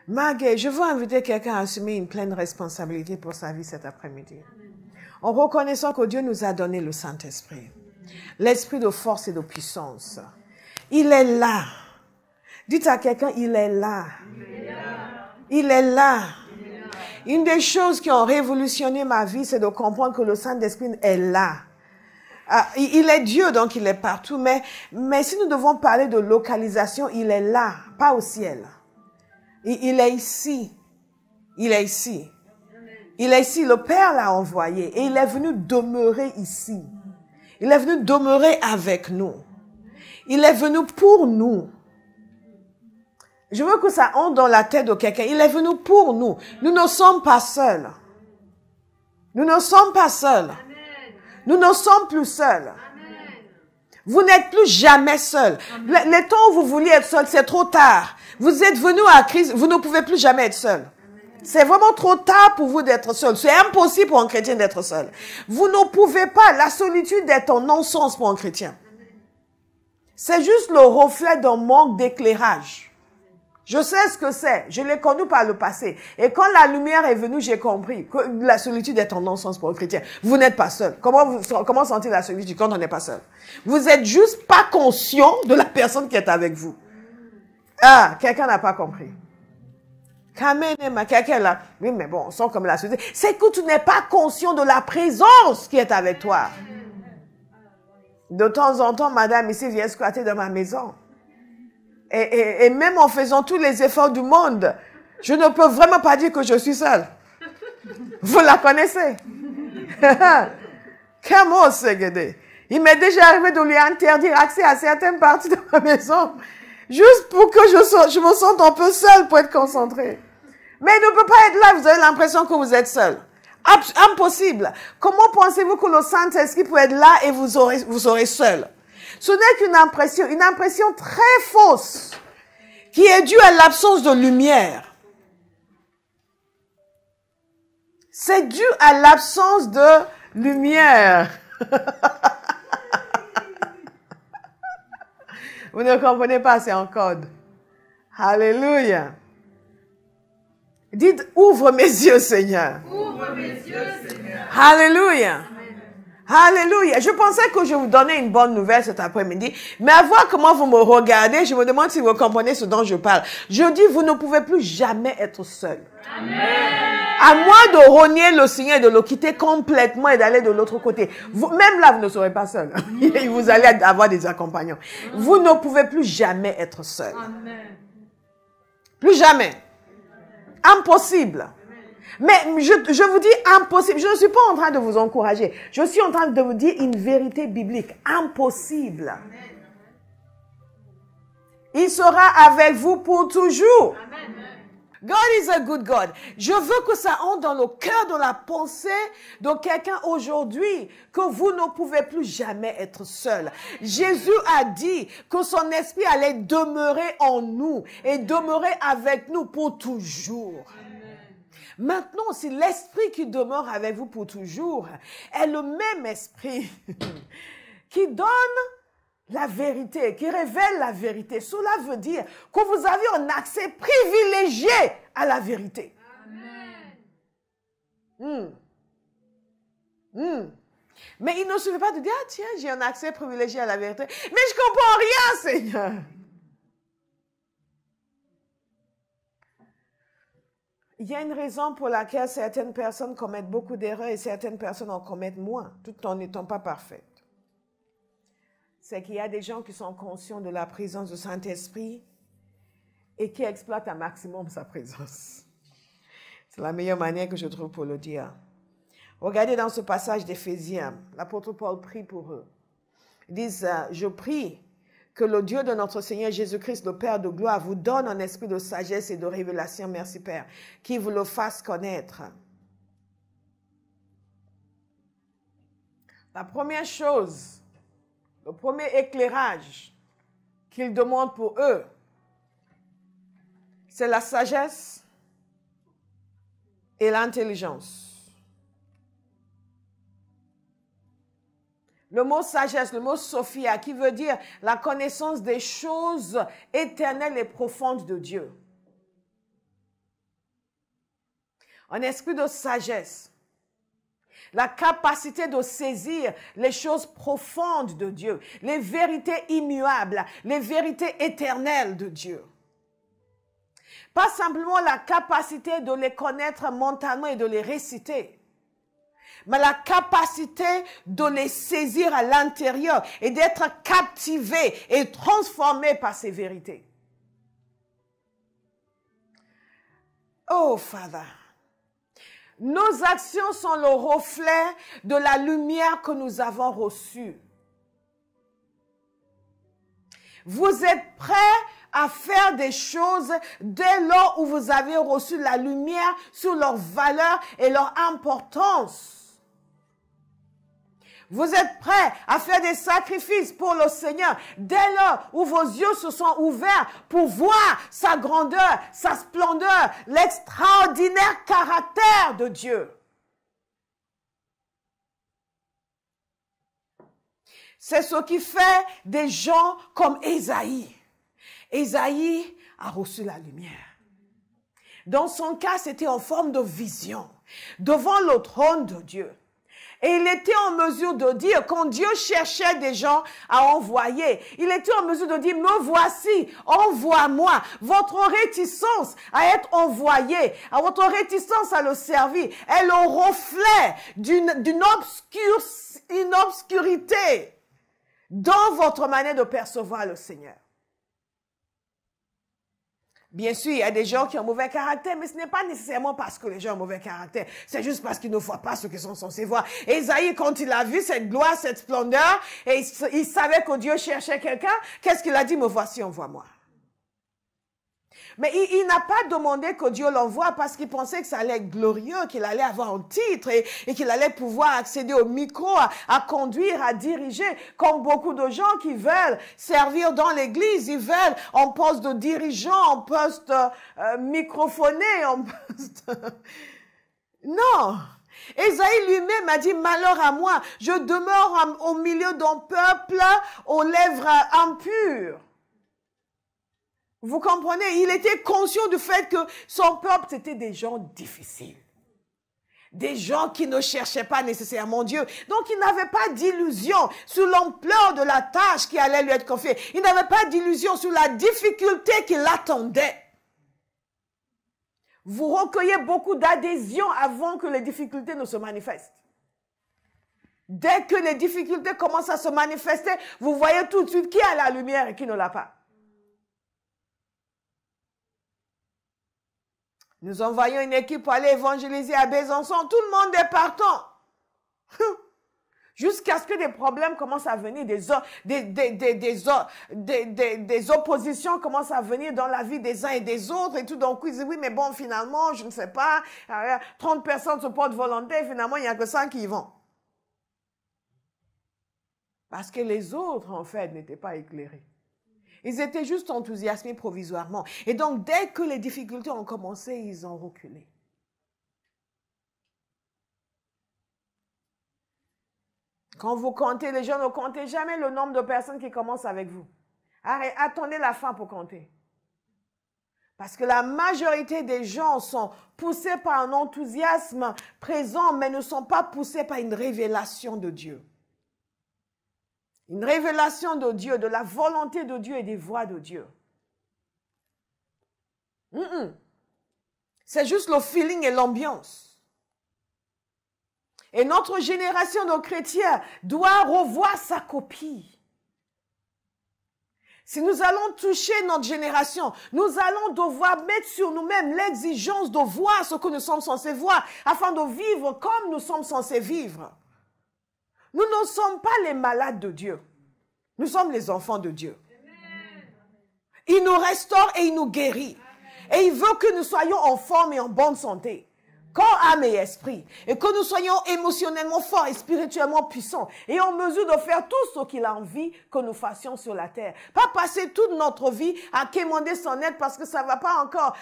Maggie, je veux inviter quelqu'un à assumer une pleine responsabilité pour sa vie cet après-midi. En reconnaissant que Dieu nous a donné le Saint-Esprit. L'esprit de force et de puissance. Il est là. Dites à quelqu'un, il est là. Il est là. Une des choses qui ont révolutionné ma vie, c'est de comprendre que le Saint-Esprit est là. Il est Dieu, donc il est partout. Mais si nous devons parler de localisation, il est là, pas au ciel. Il est ici. Il est ici. Il est ici. Le Père l'a envoyé et il est venu demeurer ici. Il est venu demeurer avec nous. Il est venu pour nous. Je veux que ça entre dans la tête de quelqu'un. Il est venu pour nous. Nous ne sommes pas seuls. Nous ne sommes pas seuls. Nous ne sommes plus seuls. Vous n'êtes plus jamais seul. Les temps où vous vouliez être seul, c'est trop tard. Vous êtes venu à Christ, vous ne pouvez plus jamais être seul. C'est vraiment trop tard pour vous d'être seul. C'est impossible pour un chrétien d'être seul. Vous ne pouvez pas. La solitude est un non-sens pour un chrétien. C'est juste le reflet d'un manque d'éclairage. Je sais ce que c'est. Je l'ai connu par le passé. Et quand la lumière est venue, j'ai compris que la solitude est un non-sens pour un chrétien. Vous n'êtes pas seul. Comment sentir la solitude quand on n'est pas seul? Vous êtes juste pas conscient de la personne qui est avec vous. Ah, quelqu'un n'a pas compris. Quelqu'un là. Oui, mais bon, on sent comme la solitude. C'est que tu n'es pas conscient de la présence qui est avec toi. De temps en temps, madame ici vient squatter dans ma maison. Et même en faisant tous les efforts du monde, je ne peux vraiment pas dire que je suis seule. Vous la connaissez. Comment c'est Guédé? Il m'est déjà arrivé de lui interdire accès à certaines parties de ma maison, juste pour que je me sente un peu seule pour être concentrée. Mais il ne peut pas être là, vous avez l'impression que vous êtes seul. Impossible. Comment pensez-vous que le Saint-Esprit peut être là et vous serez seul? Ce n'est qu'une impression très fausse, qui est due à l'absence de lumière. C'est dû à l'absence de lumière. Vous ne comprenez pas, c'est en code. Alléluia. Dites, ouvre mes yeux, Seigneur. Ouvre mes yeux, Seigneur. Alléluia. Alléluia. Je pensais que je vous donnais une bonne nouvelle cet après-midi, mais à voir comment vous me regardez, je me demande si vous comprenez ce dont je parle. Je dis, vous ne pouvez plus jamais être seul. Amen. À moins de renier le Seigneur et de le quitter complètement et d'aller de l'autre côté. Même là, vous ne serez pas seul. Vous allez avoir des accompagnants. Vous ne pouvez plus jamais être seul. Amen. Plus jamais. Impossible. Mais je vous dis impossible. Je ne suis pas en train de vous encourager. Je suis en train de vous dire une vérité biblique. Impossible. Il sera avec vous pour toujours. Amen. God is a good God. Je veux que ça entre dans le cœur, dans la pensée de quelqu'un aujourd'hui, que vous ne pouvez plus jamais être seul. Jésus a dit que son esprit allait demeurer en nous et demeurer avec nous pour toujours. Maintenant, si l'esprit qui demeure avec vous pour toujours est le même esprit qui donne la vérité, qui révèle la vérité, cela veut dire que vous avez un accès privilégié à la vérité. Amen. Mais il ne suffit pas de dire, ah tiens, j'ai un accès privilégié à la vérité. Mais je ne comprends rien, Seigneur. Il y a une raison pour laquelle certaines personnes commettent beaucoup d'erreurs et certaines personnes en commettent moins, tout en n'étant pas parfaites. C'est qu'il y a des gens qui sont conscients de la présence du Saint-Esprit et qui exploitent à maximum sa présence. C'est la meilleure manière que je trouve pour le dire. Regardez dans ce passage d'Éphésiens, l'apôtre Paul prie pour eux. Ils disent, je prie que le Dieu de notre Seigneur Jésus-Christ, le Père de gloire, vous donne un esprit de sagesse et de révélation, merci Père, qui vous le fasse connaître. La première chose, le premier éclairage qu'il demande pour eux, c'est la sagesse et l'intelligence. Le mot sagesse, le mot sophia, qui veut dire la connaissance des choses éternelles et profondes de Dieu. un esprit de sagesse, la capacité de saisir les choses profondes de Dieu, les vérités immuables, les vérités éternelles de Dieu. Pas simplement la capacité de les connaître mentalement et de les réciter, mais la capacité de les saisir à l'intérieur et d'être captivé et transformé par ces vérités. Oh, Father, nos actions sont le reflet de la lumière que nous avons reçue. Vous êtes prêts à faire des choses dès lors où vous avez reçu la lumière sur leur valeur et leur importance. Vous êtes prêts à faire des sacrifices pour le Seigneur dès lors où vos yeux se sont ouverts pour voir sa grandeur, sa splendeur, l'extraordinaire caractère de Dieu. C'est ce qui fait des gens comme Ésaïe. Ésaïe a reçu la lumière. Dans son cas, c'était en forme de vision, devant le trône de Dieu. Et il était en mesure de dire, quand Dieu cherchait des gens à envoyer, il était en mesure de dire, me voici, envoie-moi. Votre réticence à être envoyé, à votre réticence à le servir, est le reflet d'une obscurité dans votre manière de percevoir le Seigneur. Bien sûr, il y a des gens qui ont mauvais caractère, mais ce n'est pas nécessairement parce que les gens ont mauvais caractère. C'est juste parce qu'ils ne voient pas ce qu'ils sont censés voir. Ésaïe, quand il a vu cette gloire, cette splendeur, et il savait que Dieu cherchait quelqu'un, qu'est-ce qu'il a dit? Me voici, envoie-moi. Mais il n'a pas demandé que Dieu l'envoie parce qu'il pensait que ça allait être glorieux, qu'il allait avoir un titre et qu'il allait pouvoir accéder au micro, à conduire, à diriger, comme beaucoup de gens qui veulent servir dans l'église. Ils veulent en poste de dirigeant, en poste microphoné, en poste... Non! Ésaïe lui-même a dit, malheur à moi, je demeure au milieu d'un peuple aux lèvres impures. Vous comprenez? Il était conscient du fait que son peuple, c'était des gens difficiles. Des gens qui ne cherchaient pas nécessairement Dieu. Donc, il n'avait pas d'illusion sur l'ampleur de la tâche qui allait lui être confiée. Il n'avait pas d'illusion sur la difficulté qui l'attendait. Vous recueillez beaucoup d'adhésion avant que les difficultés ne se manifestent. Dès que les difficultés commencent à se manifester, vous voyez tout de suite qui a la lumière et qui ne l'a pas. Nous envoyons une équipe pour aller évangéliser à Besançon. Tout le monde est partant. Jusqu'à ce que des problèmes commencent à venir, des oppositions commencent à venir dans la vie des uns et des autres. Et tout d'un coup, ils disent, oui, mais bon, finalement, je ne sais pas. 30 personnes se portent volontaires. Finalement, il n'y a que 5 qui y vont. Parce que les autres, en fait, n'étaient pas éclairés. Ils étaient juste enthousiasmés provisoirement. Et donc, dès que les difficultés ont commencé, ils ont reculé. Quand vous comptez, les gens ne comptez jamais le nombre de personnes qui commencent avec vous. Attendez la fin pour compter. Parce que la majorité des gens sont poussés par un enthousiasme présent, mais ne sont pas poussés par une révélation de Dieu. Une révélation de Dieu, de la volonté de Dieu et des voies de Dieu. C'est juste le feeling et l'ambiance. Et notre génération de chrétiens doit revoir sa copie. Si nous allons toucher notre génération, nous allons devoir mettre sur nous-mêmes l'exigence de voir ce que nous sommes censés voir, afin de vivre comme nous sommes censés vivre. Nous ne sommes pas les malades de Dieu. Nous sommes les enfants de Dieu. Il nous restaure et il nous guérit. Et il veut que nous soyons en forme et en bonne santé. Corps, âme et esprit. Et que nous soyons émotionnellement forts et spirituellement puissants. Et en mesure de faire tout ce qu'il a envie que nous fassions sur la terre. Pas passer toute notre vie à quémander son aide parce que ça va pas encore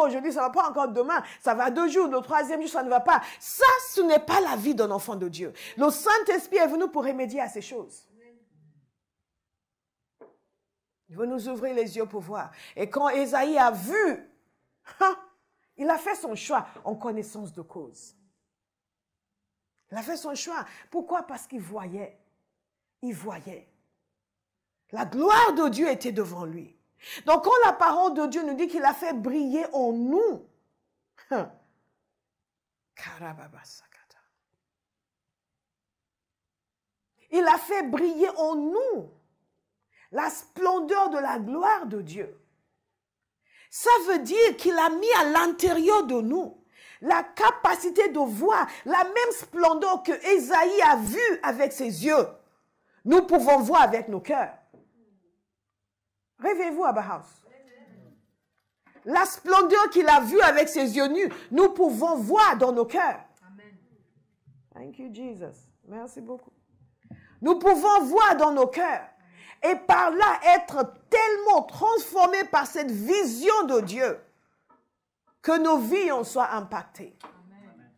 aujourd'hui, ça va pas encore demain. Ça va 2 jours, le 3e jour, ça ne va pas. Ça, ce n'est pas la vie d'un enfant de Dieu. Le Saint-Esprit est venu pour remédier à ces choses. Il veut nous ouvrir les yeux pour voir. Et quand Ésaïe a vu, il a fait son choix en connaissance de cause. Il a fait son choix. Pourquoi? Parce qu'il voyait. Il voyait. La gloire de Dieu était devant lui. Donc, quand la parole de Dieu nous dit qu'il a fait briller en nous, il a fait briller en nous la splendeur de la gloire de Dieu. Ça veut dire qu'il a mis à l'intérieur de nous la capacité de voir la même splendeur que Ésaïe a vue avec ses yeux. Nous pouvons voir avec nos cœurs. Réveillez-vous, Abba House. La splendeur qu'il a vue avec ses yeux nus, nous pouvons voir dans nos cœurs. Amen. Thank you, Jesus. Merci beaucoup. Nous pouvons voir dans nos cœurs. Et par là, être tellement transformés par cette vision de Dieu que nos vies en soient impactées. Amen.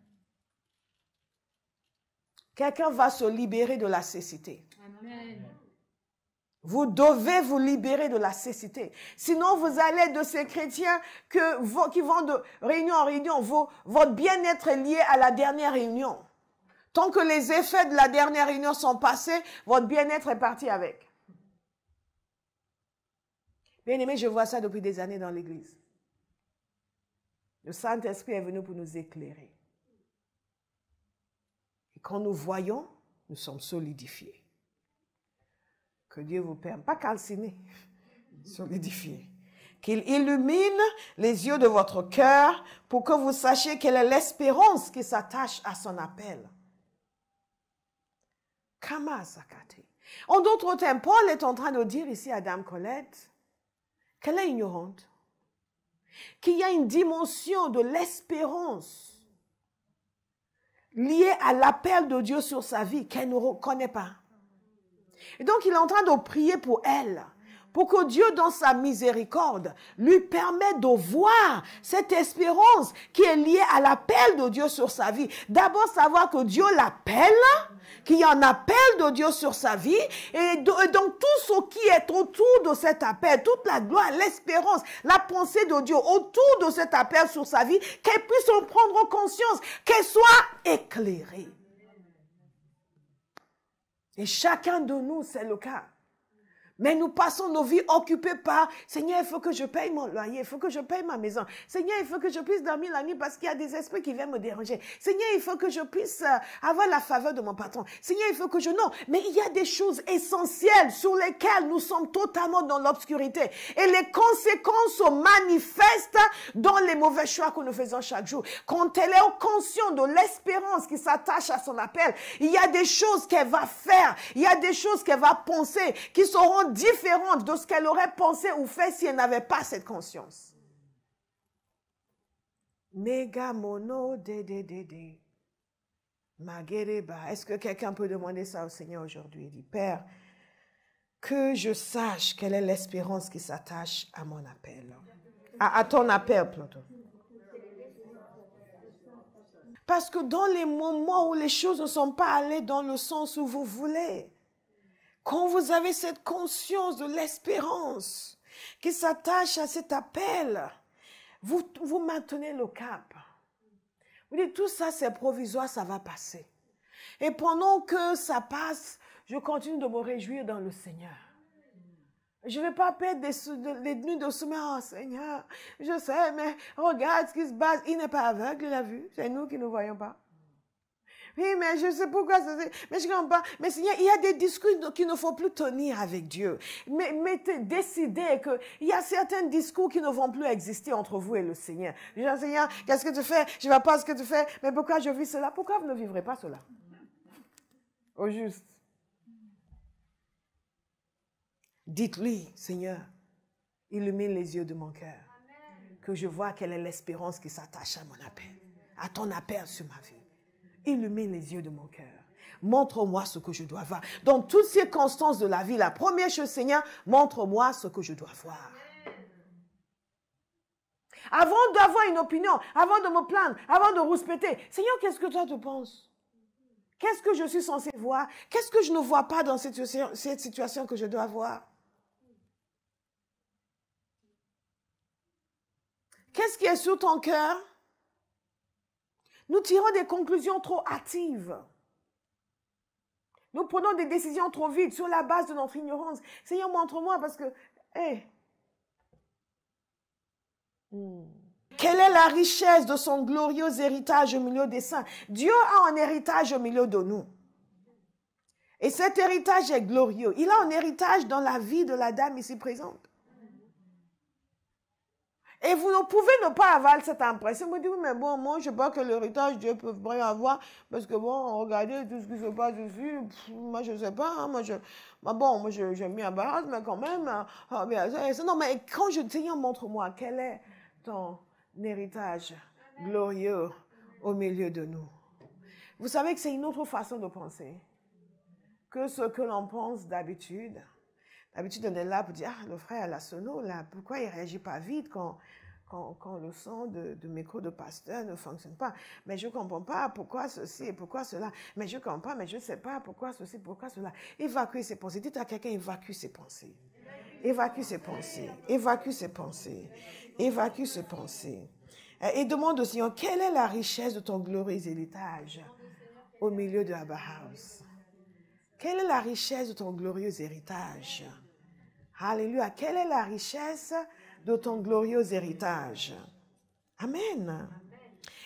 Quelqu'un va se libérer de la cécité. Amen. Vous devez vous libérer de la cécité. Sinon, vous allez de ces chrétiens qui vont de réunion en réunion. Votre bien-être est lié à la dernière réunion. Tant que les effets de la dernière réunion sont passés, votre bien-être est parti avec. Bien aimé, je vois ça depuis des années dans l'Église. Le Saint-Esprit est venu pour nous éclairer. Et quand nous voyons, nous sommes solidifiés. Que Dieu vous permette, pas calciner, solidifier. Qu'il illumine les yeux de votre cœur pour que vous sachiez quelle est l'espérance qui s'attache à son appel. En d'autres termes, Paul est en train de dire ici à Dame Colette qu'elle est ignorante, qu'il y a une dimension de l'espérance liée à l'appel de Dieu sur sa vie qu'elle ne reconnaît pas. Et donc, il est en train de prier pour elle, pour que Dieu, dans sa miséricorde, lui permette de voir cette espérance qui est liée à l'appel de Dieu sur sa vie. D'abord, savoir que Dieu l'appelle, qu'il y a un appel de Dieu sur sa vie, et donc tout ce qui est autour de cet appel, toute la gloire, l'espérance, la pensée de Dieu autour de cet appel sur sa vie, qu'elle puisse en prendre conscience, qu'elle soit éclairée. Et chacun de nous, c'est le cas. Mais nous passons nos vies occupées par « Seigneur, il faut que je paye mon loyer, il faut que je paye ma maison. Seigneur, il faut que je puisse dormir la nuit parce qu'il y a des esprits qui viennent me déranger. Seigneur, il faut que je puisse avoir la faveur de mon patron. Seigneur, il faut que je... » Non, mais il y a des choses essentielles sur lesquelles nous sommes totalement dans l'obscurité. Et les conséquences se manifestent dans les mauvais choix que nous faisons chaque jour. Quand elle est consciente de l'espérance qui s'attache à son appel, il y a des choses qu'elle va faire, il y a des choses qu'elle va penser qui seront différente de ce qu'elle aurait pensé ou fait si elle n'avait pas cette conscience. Mega mono de. Magereba. Est-ce que quelqu'un peut demander ça au Seigneur aujourd'hui? Il dit, Père, que je sache quelle est l'espérance qui s'attache à mon appel. À ton appel, plutôt. Parce que dans les moments où les choses ne sont pas allées dans le sens où vous voulez, quand vous avez cette conscience de l'espérance qui s'attache à cet appel, vous maintenez le cap. Vous dites, tout ça c'est provisoire, ça va passer. Et pendant que ça passe, je continue de me réjouir dans le Seigneur. Je ne vais pas perdre les nuits de sommeil. Oh Seigneur, je sais, mais regarde ce qui se passe. Il n'est pas aveugle, il a vu. C'est nous qui ne voyons pas. Oui, mais je sais pourquoi ça c'est. Mais je ne comprends pas. Mais Seigneur, il y a des discours qu'il ne faut plus tenir avec Dieu. Mais décidez qu'il y a certains discours qui ne vont plus exister entre vous et le Seigneur. Je dis, Seigneur, qu'est-ce que tu fais? Je ne vois pas ce que tu fais. Mais pourquoi je vis cela? Pourquoi vous ne vivrez pas cela? Au juste. Dites-lui, Seigneur, illumine les yeux de mon cœur. Que je vois quelle est l'espérance qui s'attache à mon appel. À ton appel sur ma vie. Illumine les yeux de mon cœur. Montre-moi ce que je dois voir. Dans toutes circonstances de la vie, la première chose, Seigneur, montre-moi ce que je dois voir. Avant d'avoir une opinion, avant de me plaindre, avant de rouspéter, Seigneur, qu'est-ce que toi tu penses? Qu'est-ce que je suis censé voir? Qu'est-ce que je ne vois pas dans cette situation que je dois voir? Qu'est-ce qui est sur ton cœur Nous tirons des conclusions trop hâtives. Nous prenons des décisions trop vite sur la base de notre ignorance. Seigneur, montre-moi parce que... Hey. Quelle est la richesse de son glorieux héritage au milieu des saints? Dieu a un héritage au milieu de nous. Et cet héritage est glorieux. Il a un héritage dans la vie de la dame ici présente. Et vous ne pouvez ne pas avoir cette impression. Vous dites, oui, mais bon, moi, je ne sais pas quel héritage Dieu peut vraiment avoir. Parce que bon, regardez tout ce qui se passe ici. Moi, je ne sais pas. Hein, moi, j'ai mis un barrage, mais quand même. Non, mais quand je dis, montre-moi, quel est ton héritage glorieux au milieu de nous. Vous savez que c'est une autre façon de penser que ce que l'on pense d'habitude. D'habitude, on est là pour dire, ah, le frère a la sono, là, pourquoi il ne réagit pas vite quand le son de micro de pasteur ne fonctionne pas? Mais je ne comprends pas pourquoi ceci et pourquoi cela. Mais je ne comprends pas, mais je ne sais pas pourquoi ceci, pourquoi cela. Évacue ses pensées. Dites à quelqu'un, évacue ses pensées. Évacue ses pensées. Évacue ses pensées. Évacue ses pensées. Et demande au Seigneur, quelle est la richesse de ton glorieux héritage au milieu de Abba House? Quelle est la richesse de ton glorieux héritage? Alléluia. Quelle est la richesse de ton glorieux héritage? Amen.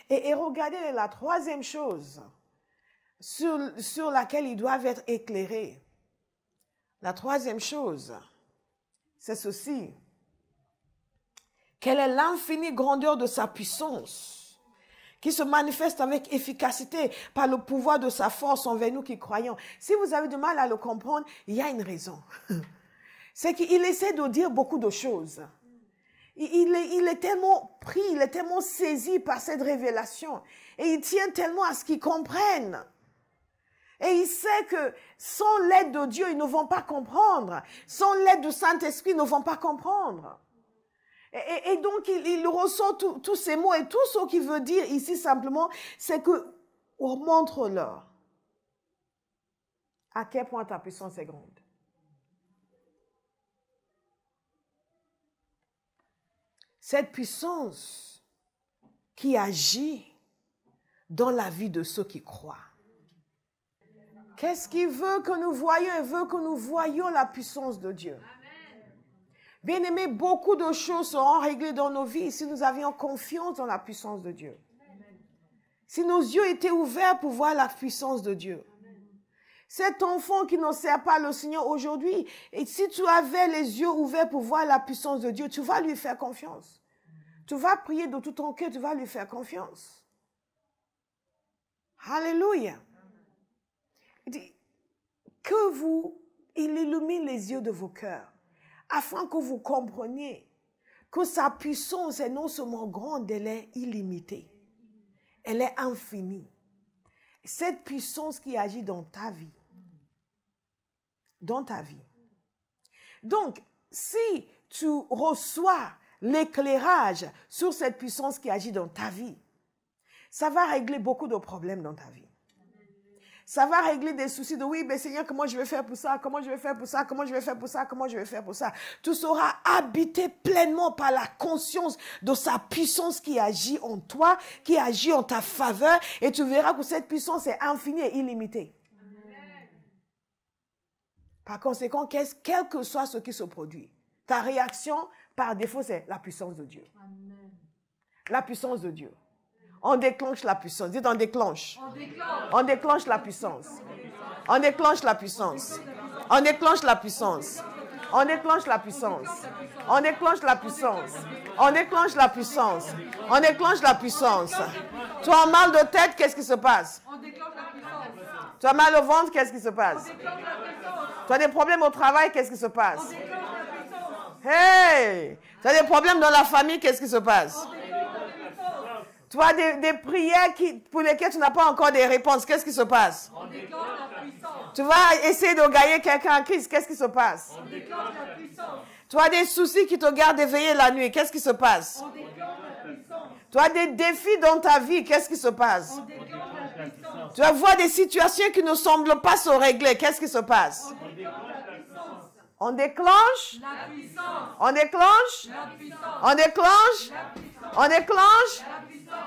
Et regardez la troisième chose sur laquelle ils doivent être éclairés. La troisième chose, c'est ceci. Quelle est l'infinie grandeur de sa puissance qui se manifeste avec efficacité par le pouvoir de sa force envers nous qui croyons. Si vous avez du mal à le comprendre, il y a une raison. C'est qu'il essaie de dire beaucoup de choses. Il est tellement pris, il est tellement saisi par cette révélation. Et il tient tellement à ce qu'ils comprennent. Et il sait que sans l'aide de Dieu, ils ne vont pas comprendre. Sans l'aide du Saint-Esprit, ils ne vont pas comprendre. Et donc, il ressent tous ces mots. Et tout ce qu'il veut dire ici simplement, c'est que montre-leur à quel point ta puissance est grande. Cette puissance qui agit dans la vie de ceux qui croient. Qu'est-ce qu'il veut que nous voyions? Il veut que nous voyions la puissance de Dieu. Bien-aimés, beaucoup de choses seront réglées dans nos vies si nous avions confiance dans la puissance de Dieu. Si nos yeux étaient ouverts pour voir la puissance de Dieu. Cet enfant qui ne sert pas le Seigneur aujourd'hui, et si tu avais les yeux ouverts pour voir la puissance de Dieu, tu vas lui faire confiance. Tu vas prier de tout ton cœur, tu vas lui faire confiance. Alléluia. Il dit, il illumine les yeux de vos cœurs, afin que vous compreniez que sa puissance est non seulement grande, elle est illimitée. Elle est infinie. Cette puissance qui agit dans ta vie. Dans ta vie. Donc, si tu reçois l'éclairage sur cette puissance qui agit dans ta vie, ça va régler beaucoup de problèmes dans ta vie. Ça va régler des soucis de oui, mais Seigneur, comment je vais faire pour ça? Comment je vais faire pour ça? Comment je vais faire pour ça? Comment je vais faire pour ça? Tu seras habité pleinement par la conscience de sa puissance qui agit en toi, qui agit en ta faveur, et tu verras que cette puissance est infinie et illimitée. Amen. Par conséquent, quel que soit ce qui se produit, ta réaction, par défaut, c'est la puissance de Dieu. Amen. La puissance de Dieu. On déclenche la puissance. Dites, on déclenche. On déclenche la puissance. On déclenche la puissance. On déclenche la puissance. On déclenche la puissance. On déclenche la puissance. On déclenche la puissance. On déclenche la puissance. Tu as mal de tête, qu'est-ce qui se passe? Tu as mal au ventre, qu'est-ce qui se passe? Tu as des problèmes au travail, qu'est-ce qui se passe? Hey! Tu as des problèmes dans la famille, qu'est-ce qui se passe? Tu as des prières pour lesquelles tu n'as pas encore des réponses. Qu'est-ce qui se passe? On déclenche la puissance. Tu vas essayer de gagner quelqu'un en crise. Qu'est-ce qui se passe? On déclenche la puissance. Tu as des soucis qui te gardent éveillé la nuit. Qu'est-ce qui se passe? On déclenche la puissance. Tu as des défis dans ta vie. Qu'est-ce qui se passe? On déclenche la puissance. Tu vas voir des situations qui ne semblent pas se régler. Qu'est-ce qui se passe? On déclenche la puissance. On déclenche la puissance. On déclenche la puissance. On déclenche la puissance. On déclenche la puissance.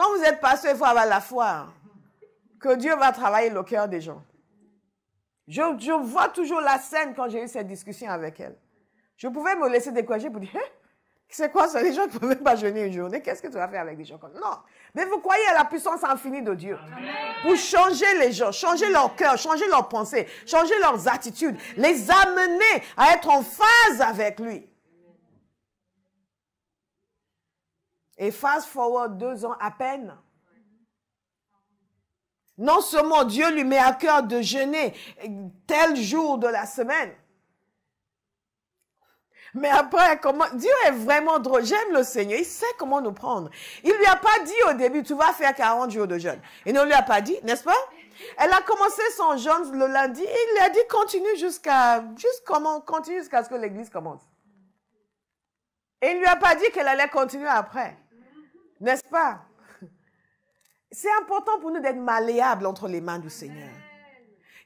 Quand vous êtes pasteur, il faut avoir la foi que Dieu va travailler le cœur des gens. Je vois toujours la scène quand j'ai eu cette discussion avec elle. Je pouvais me laisser décourager pour dire, hey, c'est quoi ça? Les gens ne peuvent même pas jeûner une journée. Qu'est-ce que tu vas faire avec des gens comme ça? Non. Mais vous croyez à la puissance infinie de Dieu. Amen. Pour changer les gens, changer leur cœur, changer leurs pensées, changer leurs attitudes, les amener à être en phase avec lui. Et fast forward 2 ans à peine. Non seulement Dieu lui met à cœur de jeûner tel jour de la semaine, mais après, Dieu est vraiment drôle. J'aime le Seigneur. Il sait comment nous prendre. Il lui a pas dit au début, tu vas faire 40 jours de jeûne. Il ne lui a pas dit, n'est-ce pas? Elle a commencé son jeûne le lundi. Il lui a dit, continue jusqu'à ce que l'église commence. Et il lui a pas dit qu'elle allait continuer après. N'est-ce pas? C'est important pour nous d'être malléables entre les mains du Seigneur.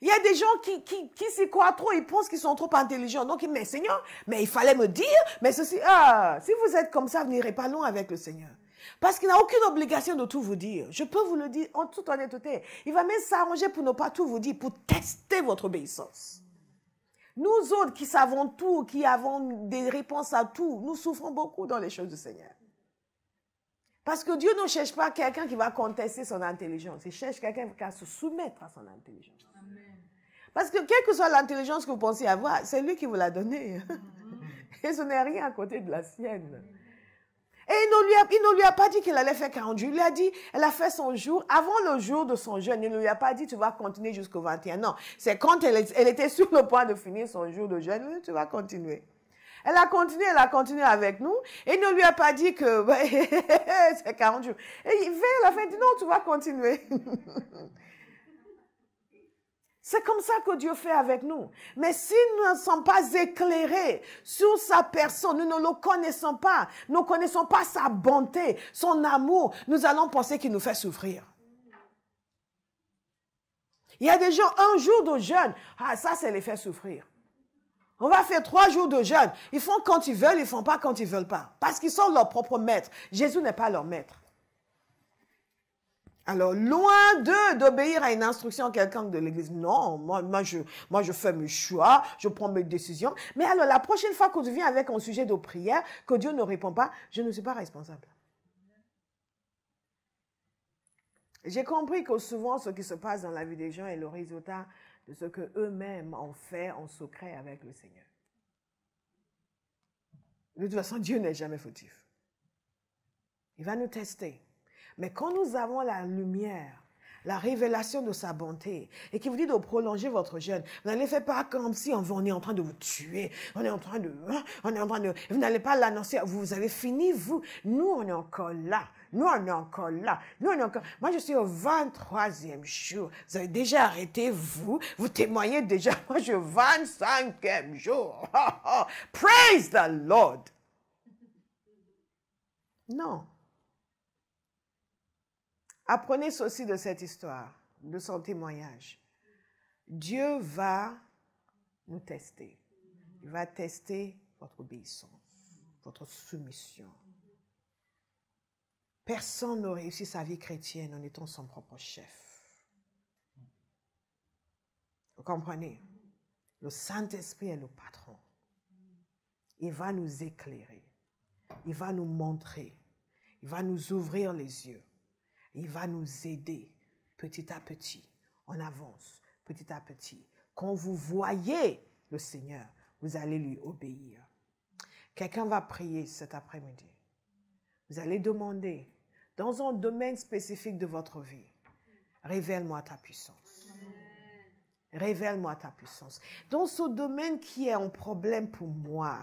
Il y a des gens qui s'y croient trop, ils pensent qu'ils sont trop intelligents. Donc, mais Seigneur, mais il fallait me dire, mais ceci, si vous êtes comme ça, vous n'irez pas loin avec le Seigneur. Parce qu'il n'a aucune obligation de tout vous dire. Je peux vous le dire en toute honnêteté. Il va même s'arranger pour ne pas tout vous dire, pour tester votre obéissance. Nous autres qui savons tout, qui avons des réponses à tout, nous souffrons beaucoup dans les choses du Seigneur. Parce que Dieu ne cherche pas quelqu'un qui va contester son intelligence. Il cherche quelqu'un qui va se soumettre à son intelligence. Amen. Parce que quelle que soit l'intelligence que vous pensez avoir, c'est lui qui vous l'a donnée. Et ce n'est rien à côté de la sienne. Et il ne lui a pas dit qu'elle allait faire 40 jours. Il lui a dit, elle a fait son jour. Avant le jour de son jeûne, il ne lui a pas dit, tu vas continuer jusqu'au 21. Non, c'est quand elle était sur le point de finir son jour de jeûne, tu vas continuer. Elle a continué avec nous. Et il ne lui a pas dit que c'est 40 jours. Et vers la fin, il dit non, tu vas continuer. C'est comme ça que Dieu fait avec nous. Mais si nous ne sommes pas éclairés sur sa personne, nous ne le connaissons pas, nous ne connaissons pas sa bonté, son amour, nous allons penser qu'il nous fait souffrir. Il y a des gens, un jour de jeûne, ça les fait souffrir. On va faire 3 jours de jeûne. Ils font quand ils veulent, ils ne font pas quand ils ne veulent pas. Parce qu'ils sont leur propre maître. Jésus n'est pas leur maître. Alors, loin d'eux d'obéir à une instruction quelconque de l'église. Non, moi, je fais mes choix, je prends mes décisions. Mais alors, la prochaine fois que tu viens avec un sujet de prière, que Dieu ne répond pas, je ne suis pas responsable. J'ai compris que souvent, ce qui se passe dans la vie des gens est le résultat de ce qu'eux-mêmes ont fait en secret avec le Seigneur. De toute façon, Dieu n'est jamais fautif. Il va nous tester. Mais quand nous avons la lumière, la révélation de sa bonté, et qu'il vous dit de prolonger votre jeûne, vous n'allez faire pas comme si on est en train de vous tuer, vous n'allez pas l'annoncer, vous avez fini, vous. Nous, on est encore là. Moi, je suis au 23e jour. Vous avez déjà arrêté, vous témoignez déjà. Moi, je suis au 25e jour. Praise the Lord. Non. Apprenez ceci de cette histoire, de son témoignage. Dieu va nous tester. Il va tester votre obéissance, votre soumission. Personne ne réussit sa vie chrétienne en étant son propre chef. Vous comprenez? Le Saint-Esprit est le patron. Il va nous éclairer. Il va nous montrer. Il va nous ouvrir les yeux. Il va nous aider petit à petit. On avance petit à petit. Quand vous voyez le Seigneur, vous allez lui obéir. Quelqu'un va prier cet après-midi. Vous allez demander, dans un domaine spécifique de votre vie, révèle-moi ta puissance. Révèle-moi ta puissance. Dans ce domaine qui est un problème pour moi,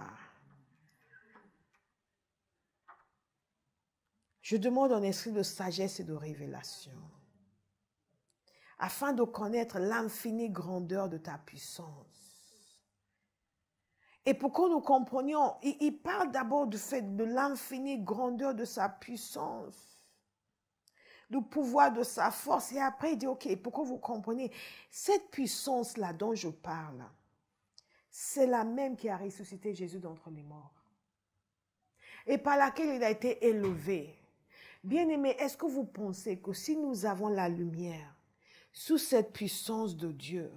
je demande un esprit de sagesse et de révélation, afin de connaître l'infinie grandeur de ta puissance. Et pour que nous comprenions, il parle d'abord du fait de l'infinie grandeur de sa puissance, du pouvoir de sa force. Et après, il dit, ok, pour que vous compreniez, cette puissance-là dont je parle, c'est la même qui a ressuscité Jésus d'entre les morts. Et par laquelle il a été élevé. Bien-aimés, est-ce que vous pensez que si nous avons la lumière sous cette puissance de Dieu,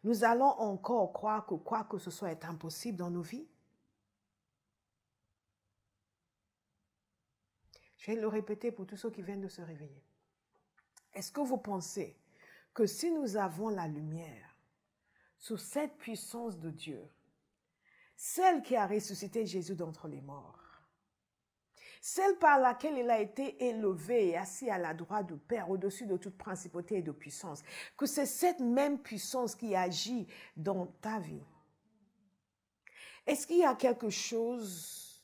nous allons encore croire que quoi que ce soit est impossible dans nos vies? Je vais le répéter pour tous ceux qui viennent de se réveiller. Est-ce que vous pensez que si nous avons la lumière sous cette puissance de Dieu, celle qui a ressuscité Jésus d'entre les morts, celle par laquelle il a été élevé et assis à la droite du Père au-dessus de toute principauté et de puissance, que c'est cette même puissance qui agit dans ta vie? Est-ce qu'il y a quelque chose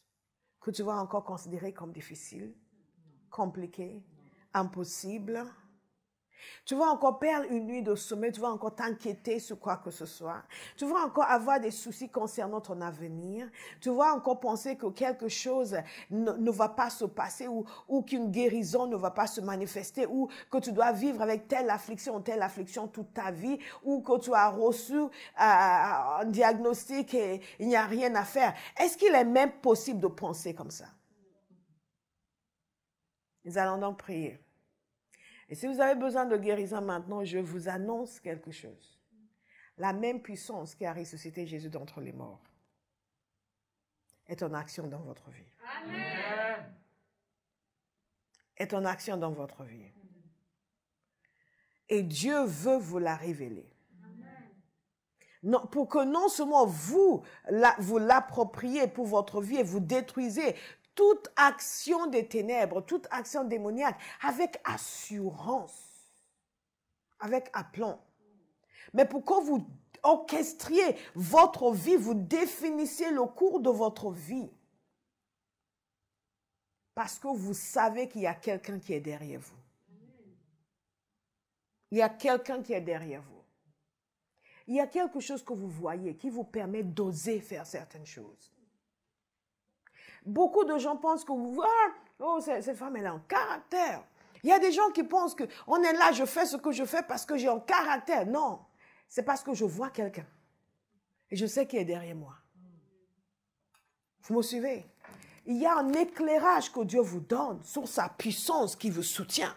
que tu vas encore considérer comme difficile, compliqué, impossible? Tu vas encore perdre une nuit de sommeil, tu vas encore t'inquiéter sur quoi que ce soit. Tu vas encore avoir des soucis concernant ton avenir. Tu vas encore penser que quelque chose ne va pas se passer ou qu'une guérison ne va pas se manifester ou que tu dois vivre avec telle affliction toute ta vie ou que tu as reçu un diagnostic et il n'y a rien à faire. Est-ce qu'il est même possible de penser comme ça? Nous allons donc prier. Et si vous avez besoin de guérison maintenant, je vous annonce quelque chose. La même puissance qui a ressuscité Jésus d'entre les morts est en action dans votre vie. Amen. Est en action dans votre vie. Et Dieu veut vous la révéler. Non, pour que non seulement vous l'appropriez pour votre vie et vous détruisez toute action des ténèbres, toute action démoniaque, avec assurance, avec aplomb. Mais pour que vous orchestriez votre vie, vous définissiez le cours de votre vie. Parce que vous savez qu'il y a quelqu'un qui est derrière vous. Il y a quelqu'un qui est derrière vous. Il y a quelque chose que vous voyez qui vous permet d'oser faire certaines choses. Beaucoup de gens pensent que cette femme, elle a un caractère. Il y a des gens qui pensent que on est là, je fais ce que je fais parce que j'ai un caractère. Non, c'est parce que je vois quelqu'un. Et je sais qui est derrière moi. Vous me suivez? Il y a un éclairage que Dieu vous donne sur sa puissance qui vous soutient.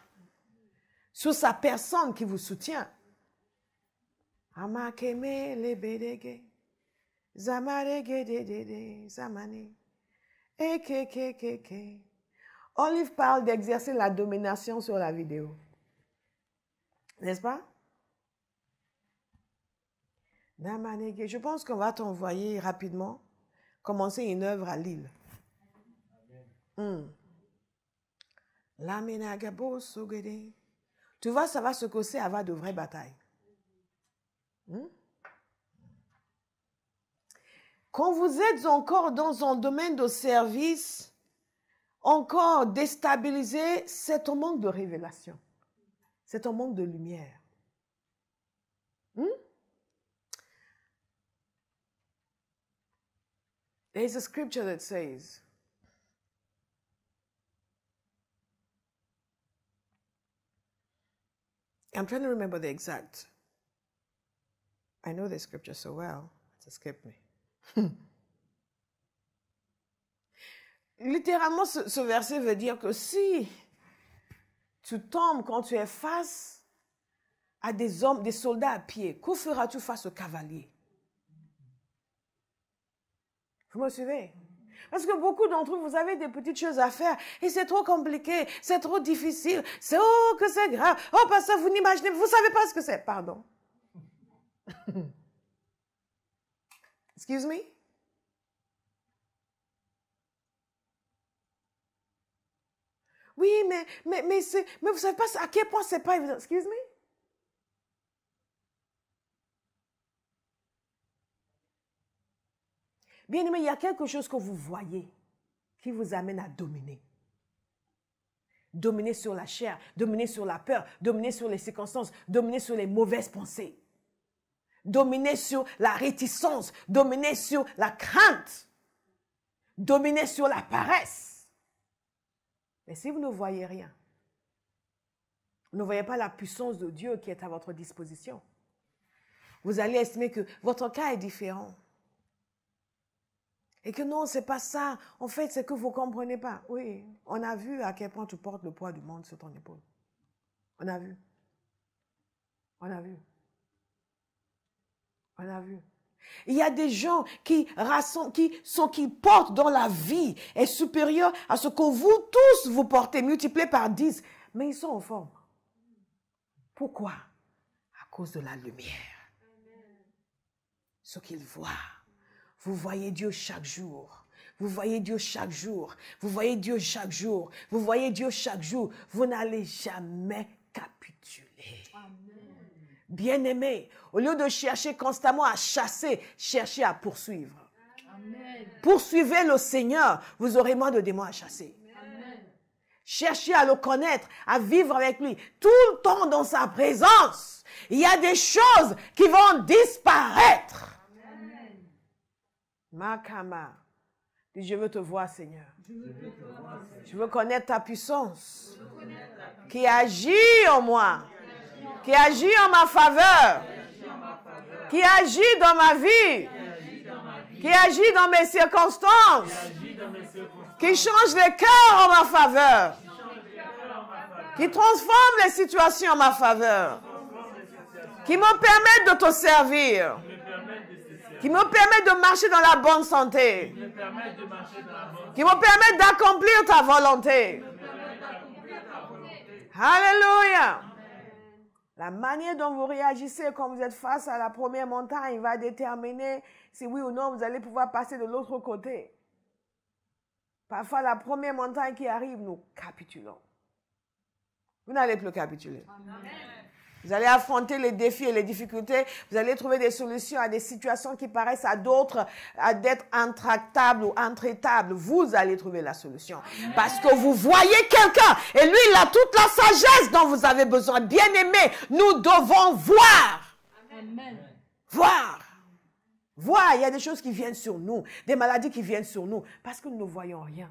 Sur sa personne qui vous soutient. Amakeme lebedege. Zamarege de zamane. Olive parle d'exercer la domination sur la vidéo. N'est-ce pas? Je pense qu'on va t'envoyer rapidement commencer une œuvre à Lille. Tu vois, ça va se causer avant de vraies batailles. Quand vous êtes encore dans un domaine de service, encore déstabilisé, c'est un manque de révélation. C'est un manque de lumière. There's a scripture that says, I'm trying to remember the exact. I know the scripture so well, it's escaped me. Littéralement, ce verset veut dire que si tu tombes quand tu es face à des hommes, des soldats à pied, que feras-tu face aux cavaliers? Vous me suivez? Parce que beaucoup d'entre vous, vous avez des petites choses à faire et c'est trop compliqué, c'est trop difficile, c'est que c'est grave. Oh, parce que vous n'imaginez, vous savez pas ce que c'est. Pardon. Excuse me? Oui, mais vous savez pas à quel point c'est pas évident. Excuse me? Bien aimé, il y a quelque chose que vous voyez qui vous amène à dominer. Dominer sur la chair, dominer sur la peur, dominer sur les circonstances, dominer sur les mauvaises pensées. Dominer sur la réticence, dominer sur la crainte, dominer sur la paresse. Mais si vous ne voyez rien, vous ne voyez pas la puissance de Dieu qui est à votre disposition, vous allez estimer que votre cas est différent. Et que non, c'est pas ça. En fait, c'est que vous comprenez pas. Oui, on a vu à quel point tu portes le poids du monde sur ton épaule. On a vu. On a vu. On a vu. Il y a des gens qui portent dans la vie est supérieur à ce que vous tous vous portez, multiplié par 10. Mais ils sont en forme. Pourquoi? À cause de la lumière. Ce qu'ils voient. Vous voyez Dieu chaque jour. Vous voyez Dieu chaque jour. Vous voyez Dieu chaque jour. Vous voyez Dieu chaque jour. Vous n'allez jamais capituler. Bien-aimés, au lieu de chercher constamment à chasser, cherchez à poursuivre. Amen. Poursuivez le Seigneur, vous aurez moins de démons à chasser. Amen. Cherchez à le connaître, à vivre avec lui, tout le temps dans sa présence. Il y a des choses qui vont disparaître. Amen. Makama, je veux te voir, Seigneur. Je veux connaître ta puissance qui agit en moi. Qui agit en ma faveur, qui agit dans ma vie, qui agit dans mes circonstances, qui change les cœurs en ma faveur, qui transforme les situations en ma faveur, qui me permet de te servir, qui me permet de marcher dans la bonne santé, qui me permet d'accomplir ta volonté. Alléluia. La manière dont vous réagissez quand vous êtes face à la première montagne va déterminer si oui ou non vous allez pouvoir passer de l'autre côté. Parfois, la première montagne qui arrive, nous capitulons. Vous n'allez plus capituler. Amen. Vous allez affronter les défis et les difficultés. Vous allez trouver des solutions à des situations qui paraissent à d'autres d'être intractables ou intraitables. Vous allez trouver la solution. Parce que vous voyez quelqu'un et lui, il a toute la sagesse dont vous avez besoin. Bien-aimés, nous devons voir. Amen. Voir. Voir, il y a des choses qui viennent sur nous, des maladies qui viennent sur nous, parce que nous ne voyons rien.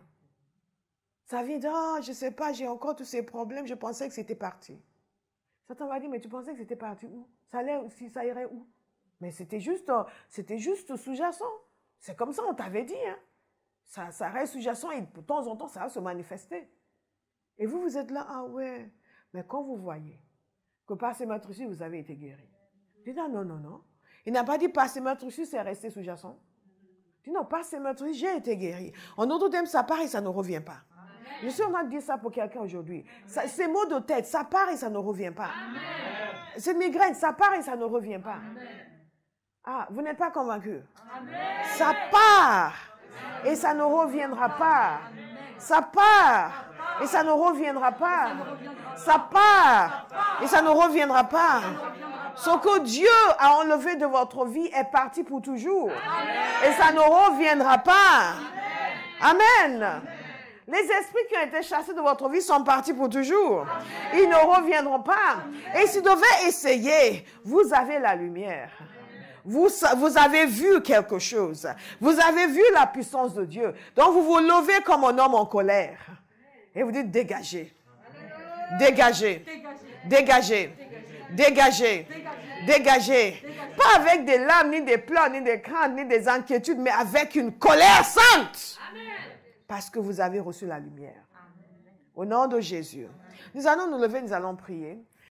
Ça vient de, oh, je ne sais pas, j'ai encore tous ces problèmes, je pensais que c'était parti. Satan va dire, mais tu pensais que c'était parti où? Ça irait où? Mais c'était juste sous-jacent. C'est comme ça, on t'avait dit. Hein? Ça reste sous-jacent et de temps en temps, ça va se manifester. Et vous, vous êtes là, ah ouais. Mais quand vous voyez que par ces meurtrissures, vous avez été guéri. Dis non, non, non, non. Il n'a pas dit par ces meurtrissures, c'est resté sous-jacent. Dis non, par ces meurtrissures, j'ai été guéri. En autre terme, ça part et ça ne revient pas. Je suis en train de dire ça pour quelqu'un aujourd'hui. Ces maux de tête, ça part et ça ne revient pas. Cette migraine, ça part et ça ne revient pas. Ah, vous n'êtes pas convaincu? Ça part et ça ne reviendra pas. Ça part et ça ne reviendra pas. Ça part et ça ne reviendra pas. Ce que Dieu a enlevé de votre vie est parti pour toujours. Et ça ne reviendra pas. Amen. Les esprits qui ont été chassés de votre vie sont partis pour toujours. Ils ne reviendront pas. Et s'ils devaient essayer, vous avez la lumière. Vous avez vu quelque chose. Vous avez vu la puissance de Dieu. Donc vous vous levez comme un homme en colère. Et vous dites dégagez. Dégagez. Dégagez. Dégagez. Dégagez. Pas avec des larmes, ni des pleurs, ni des craintes, ni des inquiétudes, mais avec une colère sainte. Parce que vous avez reçu la lumière. Au nom de Jésus. Nous allons nous lever, nous allons prier.